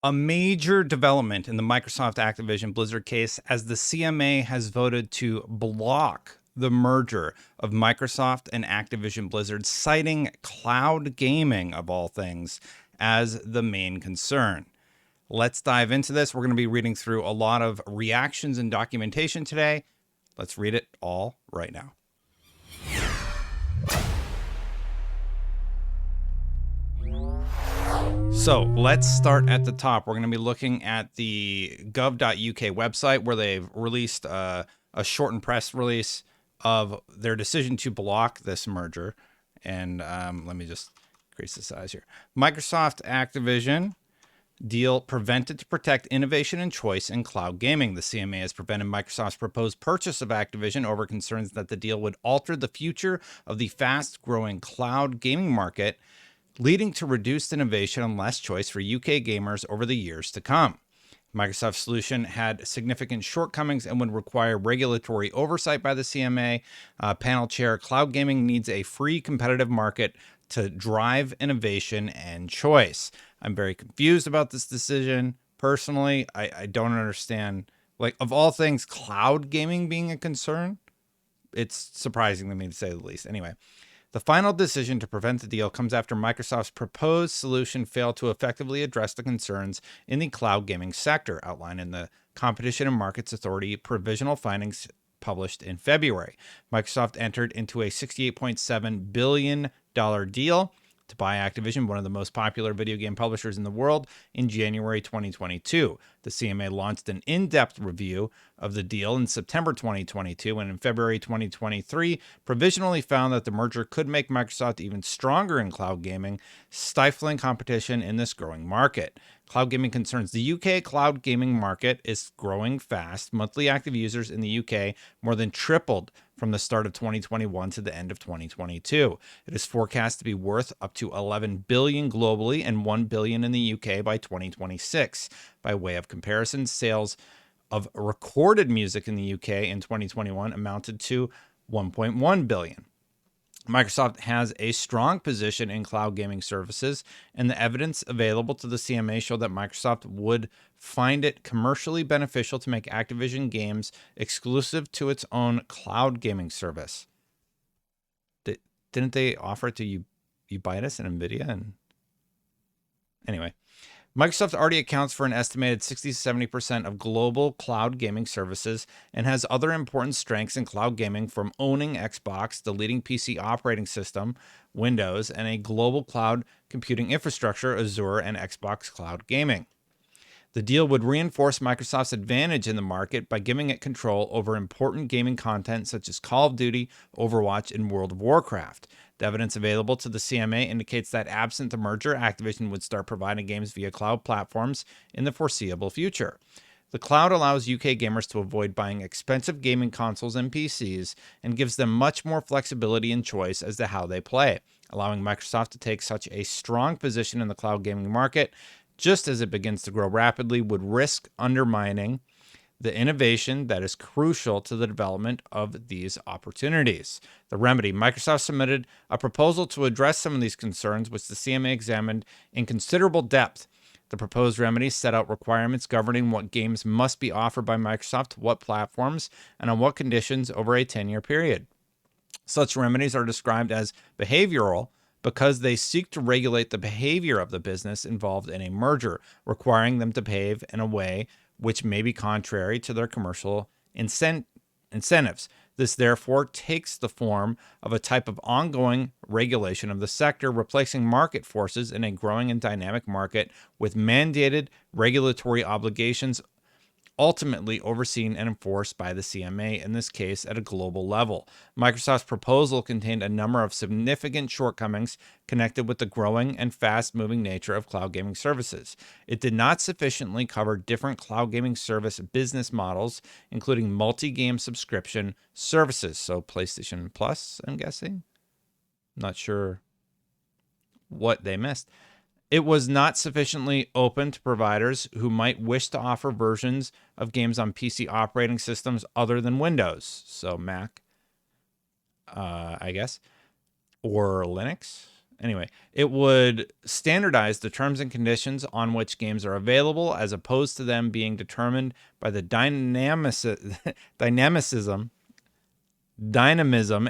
A major development in the Microsoft Activision Blizzard case, as the CMA has voted to block the merger of Microsoft and Activision Blizzard, citing cloud gaming, of all things, as the main concern. Let's dive into this. We're going to be reading through a lot of reactions and documentation today. Let's read it all right now. So let's start at the top. We're going to be looking at the gov.uk website, where they've released a shortened press release of their decision to block this merger. And let me just increase the size here. Microsoft Activision deal prevented to protect innovation and choice in cloud gaming. The CMA has prevented Microsoft's proposed purchase of Activision over concerns that the deal would alter the future of the fast-growing cloud gaming market, leading to reduced innovation and less choice for UK gamers over the years to come. Microsoft's solution had significant shortcomings and would require regulatory oversight by the CMA. Panel chair, cloud gaming needs a free competitive market to drive innovation and choice. I'm very confused about this decision. Personally, I don't understand, like, of all things, cloud gaming being a concern. It's surprising to me, to say the least. Anyway, the final decision to prevent the deal comes after Microsoft's proposed solution failed to effectively address the concerns in the cloud gaming sector, outlined in the Competition and Markets Authority provisional findings published in February. Microsoft entered into a $68.7 billion deal to buy Activision, one of the most popular video game publishers in the world, in January 2022. The CMA launched an in-depth review of the deal in September 2022, and in February 2023, provisionally found that the merger could make Microsoft even stronger in cloud gaming, stifling competition in this growing market. Cloud gaming concerns. The UK cloud gaming market is growing fast. Monthly active users in the UK more than tripled from the start of 2021 to the end of 2022. It is forecast to be worth up to $11 billion globally and $1 billion in the UK by 2026. By way of comparison, sales of recorded music in the UK in 2021 amounted to $1.1 billion. Microsoft has a strong position in cloud gaming services, and the evidence available to the CMA showed that Microsoft would find it commercially beneficial to make Activision games exclusive to its own cloud gaming service. Didn't they offer it to Ubisoft and Nvidia? And anyway, Microsoft already accounts for an estimated 60-70% of global cloud gaming services and has other important strengths in cloud gaming, from owning Xbox, the leading PC operating system, Windows, and a global cloud computing infrastructure, Azure, and Xbox Cloud Gaming. The deal would reinforce Microsoft's advantage in the market by giving it control over important gaming content such as Call of Duty, Overwatch, and World of Warcraft. The evidence available to the CMA indicates that absent the merger, Activision would start providing games via cloud platforms in the foreseeable future. The cloud allows UK gamers to avoid buying expensive gaming consoles and PCs and gives them much more flexibility and choice as to how they play, allowing Microsoft to take such a strong position in the cloud gaming market, just as it begins to grow rapidly, would risk undermining the innovation that is crucial to the development of these opportunities. The remedy. Microsoft submitted a proposal to address some of these concerns, which the CMA examined in considerable depth. The proposed remedies set out requirements governing what games must be offered by Microsoft to what platforms and on what conditions over a 10-year period. Such remedies are described as behavioral because they seek to regulate the behavior of the business involved in a merger, requiring them to behave in a way which may be contrary to their commercial incentives. This therefore takes the form of a type of ongoing regulation of the sector, replacing market forces in a growing and dynamic market with mandated regulatory obligations, ultimately overseen and enforced by the CMA, in this case at a global level. Microsoft's proposal contained a number of significant shortcomings connected with the growing and fast-moving nature of cloud gaming services. It did not sufficiently cover different cloud gaming service business models, including multi-game subscription services. So PlayStation Plus, I'm guessing? Not sure what they missed. It was not sufficiently open to providers who might wish to offer versions of games on PC operating systems other than Windows, so Mac, I guess, or Linux. Anyway, it would standardize the terms and conditions on which games are available, as opposed to them being determined by the dynamism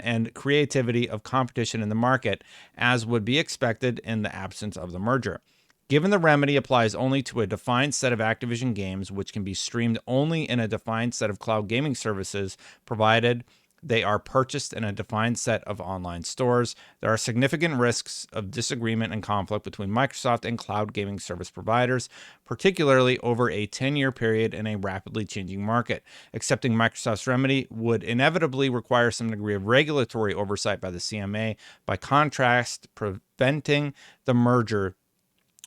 and creativity of competition in the market, as would be expected in the absence of the merger. Given the remedy applies only to a defined set of Activision games, which can be streamed only in a defined set of cloud gaming services, provided they are purchased in a defined set of online stores, there are significant risks of disagreement and conflict between Microsoft and cloud gaming service providers, particularly over a 10-year period in a rapidly changing market. Accepting Microsoft's remedy would inevitably require some degree of regulatory oversight by the CMA. By contrast, preventing the merger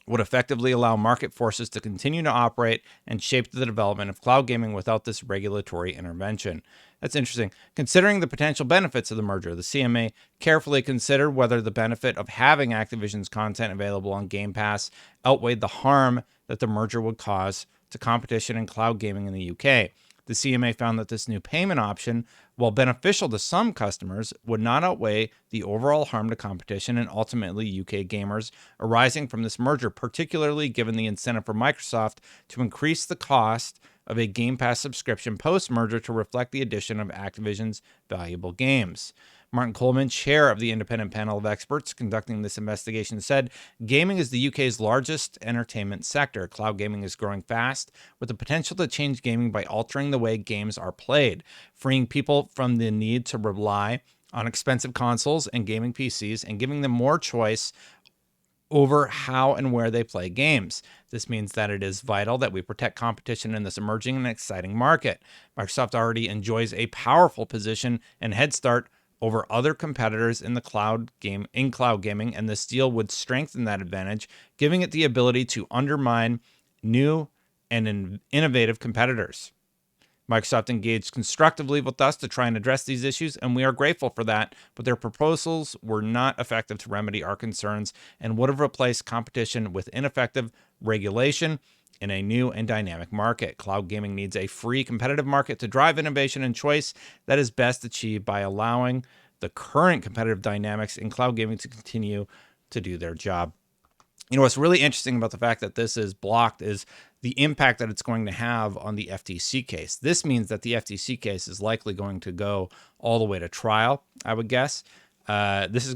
would effectively allow market forces to continue to operate and shape the development of cloud gaming without this regulatory intervention. That's interesting. Considering the potential benefits of the merger, the CMA carefully considered whether the benefit of having Activision's content available on Game Pass outweighed the harm that the merger would cause to competition in cloud gaming in the UK. The CMA found that this new payment option, while beneficial to some customers, would not outweigh the overall harm to competition and ultimately UK gamers arising from this merger, particularly given the incentive for Microsoft to increase the cost of a Game Pass subscription post-merger to reflect the addition of Activision's valuable games. Martin Coleman, chair of the independent panel of experts conducting this investigation, said, "Gaming is the UK's largest entertainment sector. Cloud gaming is growing fast, with the potential to change gaming by altering the way games are played, freeing people from the need to rely on expensive consoles and gaming PCs and giving them more choice over how and where they play games. This means that it is vital that we protect competition in this emerging and exciting market. Microsoft already enjoys a powerful position and head start over other competitors in cloud gaming, and this deal would strengthen that advantage, giving it the ability to undermine new and innovative competitors. Microsoft engaged constructively with us to try and address these issues, and we are grateful for that, but their proposals were not effective to remedy our concerns and would have replaced competition with ineffective regulation in a new and dynamic market. Cloud gaming needs a free, competitive market to drive innovation and choice that is best achieved by allowing the current competitive dynamics in cloud gaming to continue to do their job." You know, what's really interesting about the fact that this is blocked is the impact that it's going to have on the FTC case. This means that the FTC case is likely going to go all the way to trial, I would guess. This is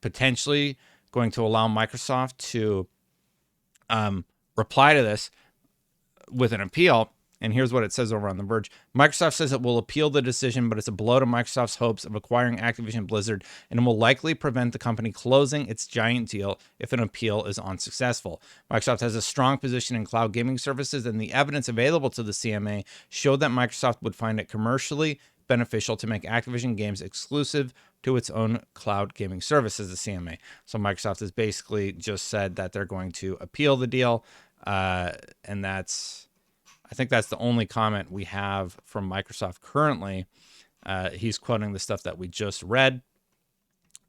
potentially going to allow Microsoft to reply to this with an appeal. And here's what it says over on The Verge. Microsoft says it will appeal the decision, but it's a blow to Microsoft's hopes of acquiring Activision Blizzard and will likely prevent the company closing its giant deal if an appeal is unsuccessful. Microsoft has a strong position in cloud gaming services, and the evidence available to the CMA showed that Microsoft would find it commercially beneficial to make Activision games exclusive to its own cloud gaming services, the CMA. So Microsoft has basically just said that they're going to appeal the deal, and I think that's the only comment we have from Microsoft currently. He's quoting the stuff that we just read.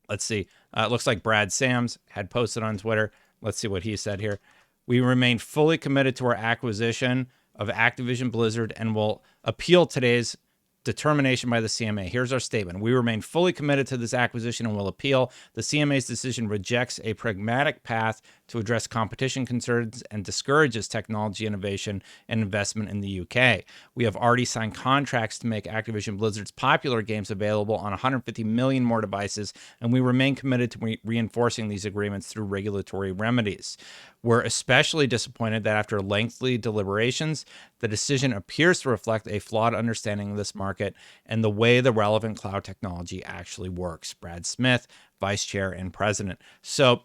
Let's see. It looks like Brad Sams had posted on Twitter. Let's see what he said here. "We remain fully committed to our acquisition of Activision Blizzard and will appeal today's determination by the CMA. Here's our statement. We remain fully committed to this acquisition and will appeal. The CMA's decision rejects a pragmatic path to address competition concerns and discourages technology innovation and investment in the UK. We have already signed contracts to make Activision Blizzard's popular games available on 150 million more devices, and we remain committed to reinforcing these agreements through regulatory remedies. We're especially disappointed that after lengthy deliberations, the decision appears to reflect a flawed understanding of this market and the way the relevant cloud technology actually works." Brad Smith, Vice Chair and President. So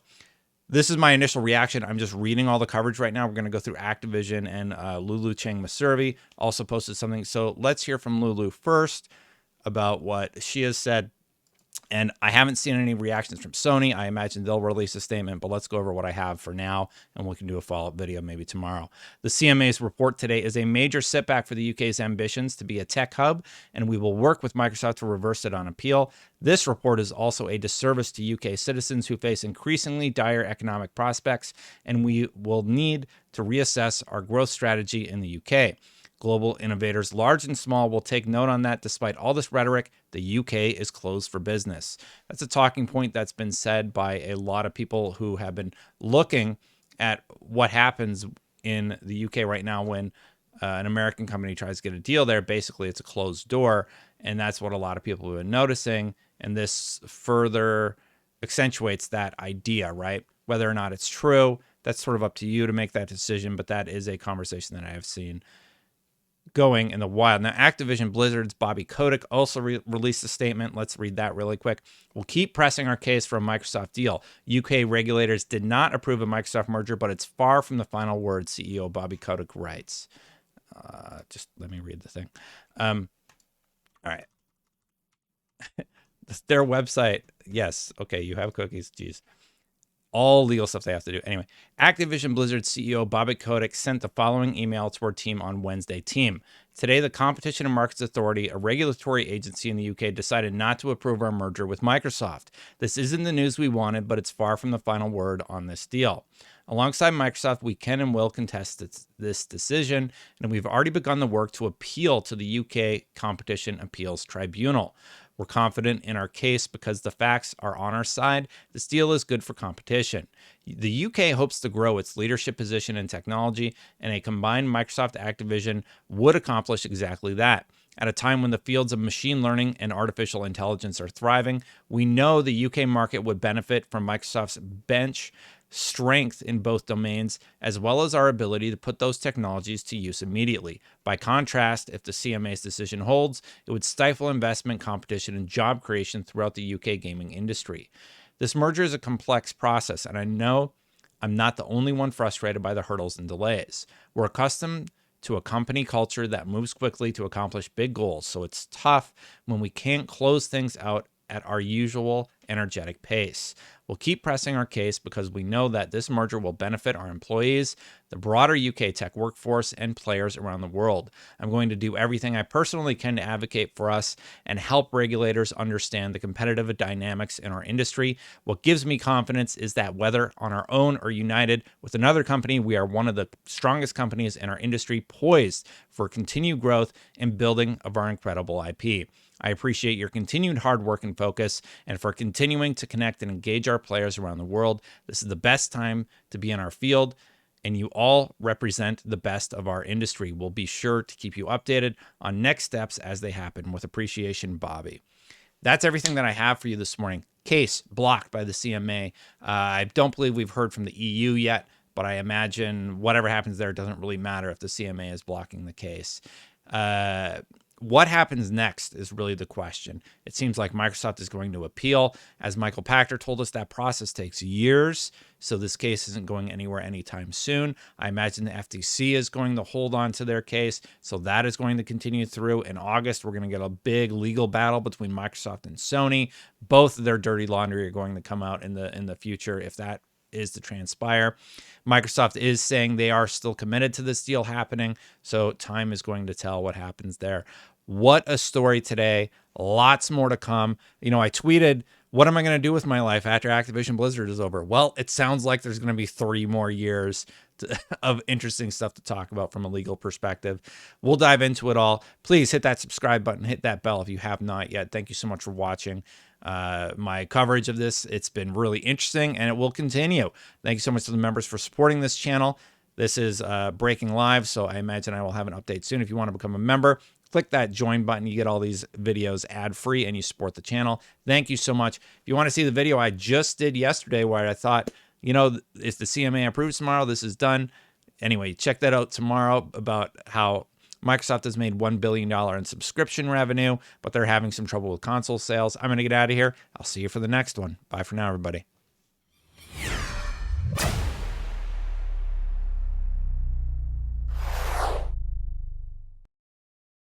this is my initial reaction. I'm just reading all the coverage right now. We're going to go through Activision, and Lulu Cheng Maservi also posted something. So let's hear from Lulu first about what she has said. And I haven't seen any reactions from Sony. I imagine they'll release a statement, but let's go over what I have for now, and we can do a follow-up video maybe tomorrow. The CMA's report today is a major setback for the UK's ambitions to be a tech hub, and we will work with Microsoft to reverse it on appeal. This report is also a disservice to UK citizens who face increasingly dire economic prospects, and we will need to reassess our growth strategy in the UK. Global innovators, large and small, will take note on that. Despite all this rhetoric, the UK is closed for business. That's a talking point that's been said by a lot of people who have been looking at what happens in the UK right now when an American company tries to get a deal there. Basically, it's a closed door, and that's what a lot of people have been noticing. And this further accentuates that idea, right? Whether or not it's true, that's sort of up to you to make that decision, but that is a conversation that I have seen going in the wild. Now, Activision Blizzard's Bobby Kotick also released a statement. Let's read that really quick. We'll keep pressing our case for a Microsoft deal. UK regulators did not approve a Microsoft merger, but it's far from the final word, CEO Bobby Kotick writes. Just let me read the thing. All right. Their website. Yes. Okay. You have cookies. Jeez. All legal stuff they have to do. Anyway, Activision Blizzard CEO Bobby Kotick sent the following email to our team on Wednesday. Team, today the Competition and Markets Authority, a regulatory agency in the UK, decided not to approve our merger with Microsoft. This isn't the news we wanted, but it's far from the final word on this deal. Alongside Microsoft, we can and will contest this decision, and we've already begun the work to appeal to the UK Competition Appeals Tribunal. We're confident in our case because the facts are on our side. This deal is good for competition. The UK hopes to grow its leadership position in technology, and a combined Microsoft Activision would accomplish exactly that. At a time when the fields of machine learning and artificial intelligence are thriving, we know the UK market would benefit from Microsoft's bench strength in both domains, as well as our ability to put those technologies to use immediately. By contrast, if the CMA's decision holds, it would stifle investment, competition, and job creation throughout the UK gaming industry. This merger is a complex process, and I know I'm not the only one frustrated by the hurdles and delays. We're accustomed to a company culture that moves quickly to accomplish big goals, so it's tough when we can't close things out at our usual energetic pace. We'll keep pressing our case because we know that this merger will benefit our employees, the broader UK tech workforce, and players around the world. I'm going to do everything I personally can to advocate for us and help regulators understand the competitive dynamics in our industry. What gives me confidence is that whether on our own or united with another company, we are one of the strongest companies in our industry, poised for continued growth and building of our incredible IP. I appreciate your continued hard work and focus, and for continuing to connect and engage our players around the world. This is the best time to be in our field, and you all represent the best of our industry. We'll be sure to keep you updated on next steps as they happen. With appreciation, Bobby. That's everything that I have for you this morning. Case blocked by the CMA. I don't believe we've heard from the EU yet, but I imagine whatever happens there doesn't really matter if the CMA is blocking the case. What happens next is really the question. It seems like Microsoft is going to appeal. As Michael Pachter told us, that process takes years, so this case isn't going anywhere anytime soon. I imagine the FTC is going to hold on to their case, so that is going to continue through. In August, we're going to get a big legal battle between Microsoft and Sony. Both of their dirty laundry are going to come out in the future if that is to transpire. Microsoft is saying they are still committed to this deal happening, so time is going to tell what happens there. What a story today. Lots more to come. You know, I tweeted, what am I going to do with my life after Activision Blizzard is over? Well, it sounds like there's going to be 3 more years of interesting stuff to talk about from a legal perspective. We'll dive into it all. Please hit that subscribe button, hit that bell if you have not yet. Thank you so much for watching my coverage of this. It's been really interesting, and it will continue. Thank you so much to the members for supporting this channel. This is breaking live, so I imagine I will have an update soon. If you want to become a member, click that join button. You get all these videos ad-free, and you support the channel. Thank you so much. If you want to see the video I just did yesterday where I thought, you know, if the CMA approves tomorrow, this is done. Anyway, check that out tomorrow about how Microsoft has made $1 billion in subscription revenue, but they're having some trouble with console sales. I'm going to get out of here. I'll see you for the next one. Bye for now, everybody.